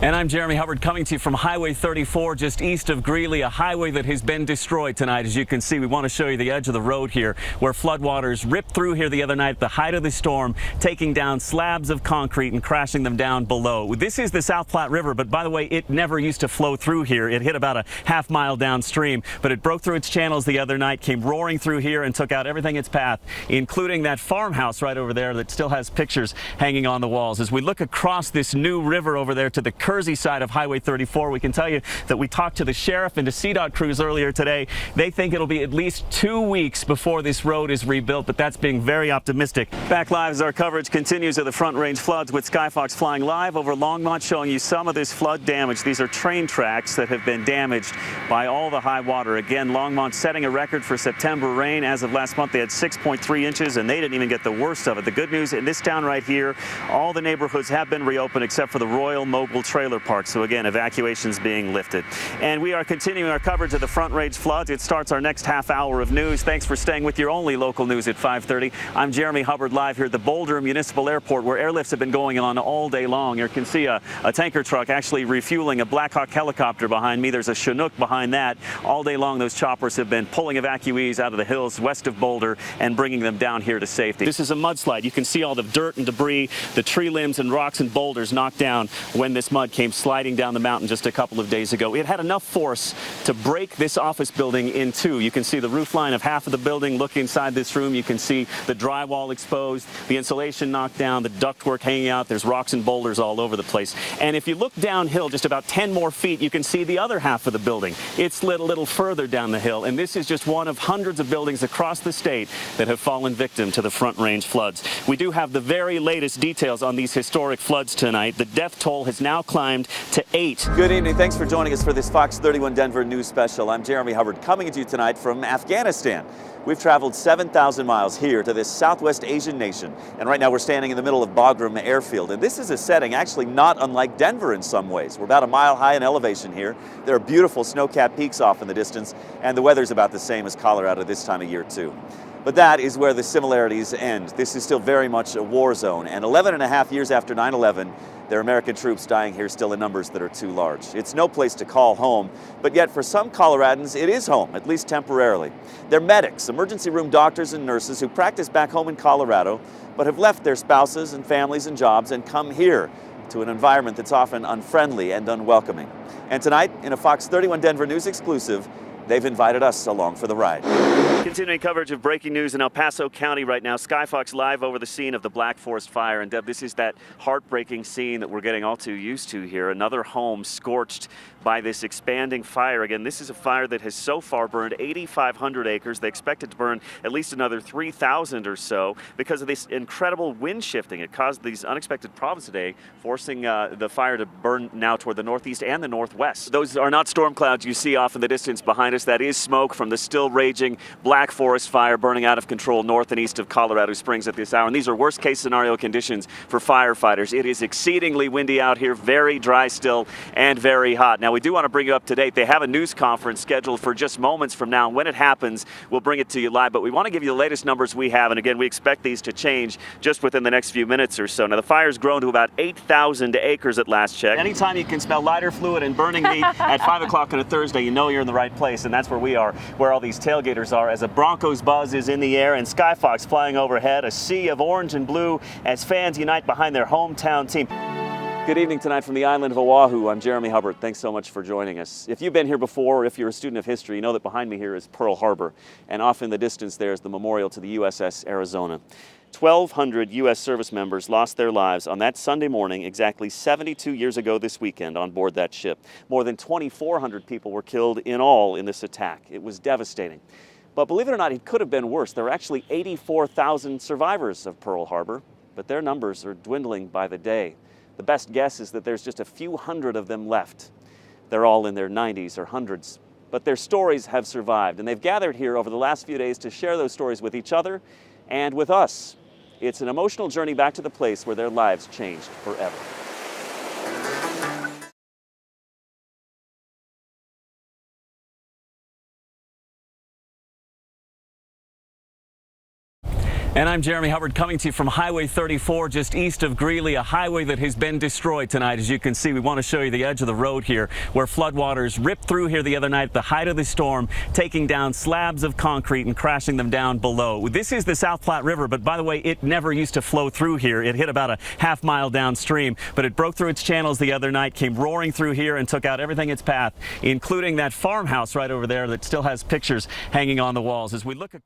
And I'm Jeremy Hubbard coming to you from Highway 34 just east of Greeley, a highway that has been destroyed tonight. As you can see, we want to show you the edge of the road here where floodwaters ripped through here the other night at the height of the storm, taking down slabs of concrete and crashing them down below. This is the South Platte River, but by the way, it never used to flow through here. It hit about a half-mile downstream, but it broke through its channels the other night, came roaring through here and took out everything in its path, including that farmhouse right over there that still has pictures hanging on the walls. As we look across this new river over there to the Kersey side of Highway 34, we can tell you that we talked to the sheriff and to CDOT crews earlier today. They think it'll be at least 2 weeks before this road is rebuilt, but that's being very optimistic. Back live as our coverage continues of the Front Range floods with Skyfox flying live over Longmont, showing you some of this flood damage. These are train tracks that have been damaged by all the high water. Again, Longmont setting a record for September rain. As of last month, they had 6.3 inches, and they didn't even get the worst of it. The good news in this town right here, all the neighborhoods have been reopened except for the Royal Mogul Trailer Park. So again, evacuations being lifted. And we are continuing our coverage of the Front Range floods. It starts our next half hour of news. Thanks for staying with your only local news at 5:30. I'm Jeremy Hubbard live here at the Boulder Municipal Airport, where airlifts have been going on all day long. You can see a tanker truck actually refueling a Black Hawk helicopter behind me. There's a Chinook behind that. All day long, those choppers have been pulling evacuees out of the hills west of Boulder and bringing them down here to safety. This is a mudslide. You can see all the dirt and debris, the tree limbs and rocks and boulders knocked down when this mud came sliding down the mountain just a couple of days ago. It had enough force to break this office building in two. You can see the roof line of half of the building. Look inside this room. You can see the drywall exposed, the insulation knocked down, the ductwork hanging out. There's rocks and boulders all over the place. And if you look downhill just about 10 more feet, you can see the other half of the building. It's slid a little further down the hill, and this is just one of hundreds of buildings across the state that have fallen victim to the Front Range floods. We do have the very latest details on these historic floods tonight. The death toll has now climbed to 8. Good evening. Thanks for joining us for this Fox 31 Denver News Special. I'm Jeremy Hubbard coming to you tonight from Afghanistan. We've traveled 7,000 miles here to this Southwest Asian nation, and right now we're standing in the middle of Bagram Airfield. And this is a setting actually not unlike Denver in some ways. We're about a mile high in elevation here. There are beautiful snow-capped peaks off in the distance, and the weather's about the same as Colorado this time of year too. But that is where the similarities end. This is still very much a war zone, and 11 and a half years after 9/11, there are American troops dying here still in numbers that are too large. It's no place to call home, but yet for some Coloradans, it is home, at least temporarily. They're medics, emergency room doctors and nurses who practice back home in Colorado, but have left their spouses and families and jobs and come here to an environment that's often unfriendly and unwelcoming. And tonight, in a Fox 31 Denver News exclusive, they've invited us along for the ride. Continuing coverage of breaking news in El Paso County right now. Skyfox live over the scene of the Black Forest fire. And Deb, this is that heartbreaking scene that we're getting all too used to here. Another home scorched by this expanding fire. Again, this is a fire that has so far burned 8,500 acres. They expect it to burn at least another 3,000 or so because of this incredible wind shifting. It caused these unexpected problems today, forcing the fire to burn now toward the northeast and the northwest. Those are not storm clouds you see off in the distance behind us. That is smoke from the still raging Black Forest fire burning out of control north and east of Colorado Springs at this hour. And these are worst case scenario conditions for firefighters. It is exceedingly windy out here, very dry still and very hot. Now we do want to bring you up to date. They have a news conference scheduled for just moments from now. When it happens, we'll bring it to you live. But we want to give you the latest numbers we have. And again, we expect these to change just within the next few minutes or so. Now the fire's grown to about 8,000 acres at last check. Anytime you can smell lighter fluid and burning meat at 5 o'clock on a Thursday, you know you're in the right place. And that's where we are, where all these tailgaters are, as a Broncos buzz is in the air and Skyfox flying overhead, a sea of orange and blue as fans unite behind their hometown team. Good evening tonight from the island of Oahu. I'm Jeremy Hubbard. Thanks so much for joining us. If you've been here before, or if you're a student of history, you know that behind me here is Pearl Harbor, and off in the distance there is the memorial to the USS Arizona. 1,200 U.S. service members lost their lives on that Sunday morning exactly 72 years ago this weekend on board that ship. More than 2,400 people were killed in all in this attack. It was devastating. But believe it or not, it could have been worse. There were actually 84,000 survivors of Pearl Harbor, but their numbers are dwindling by the day. The best guess is that there's just a few hundred of them left. They're all in their 90s or hundreds. But their stories have survived, and they've gathered here over the last few days to share those stories with each other and with us. It's an emotional journey back to the place where their lives changed forever. And I'm Jeremy Hubbard coming to you from Highway 34 just east of Greeley, a highway that has been destroyed tonight. As you can see, we want to show you the edge of the road here where floodwaters ripped through here the other night at the height of the storm, taking down slabs of concrete and crashing them down below. This is the South Platte River, but by the way, it never used to flow through here. It hit about a half-mile downstream, but it broke through its channels the other night, came roaring through here and took out everything in its path, including that farmhouse right over there that still has pictures hanging on the walls. As we look at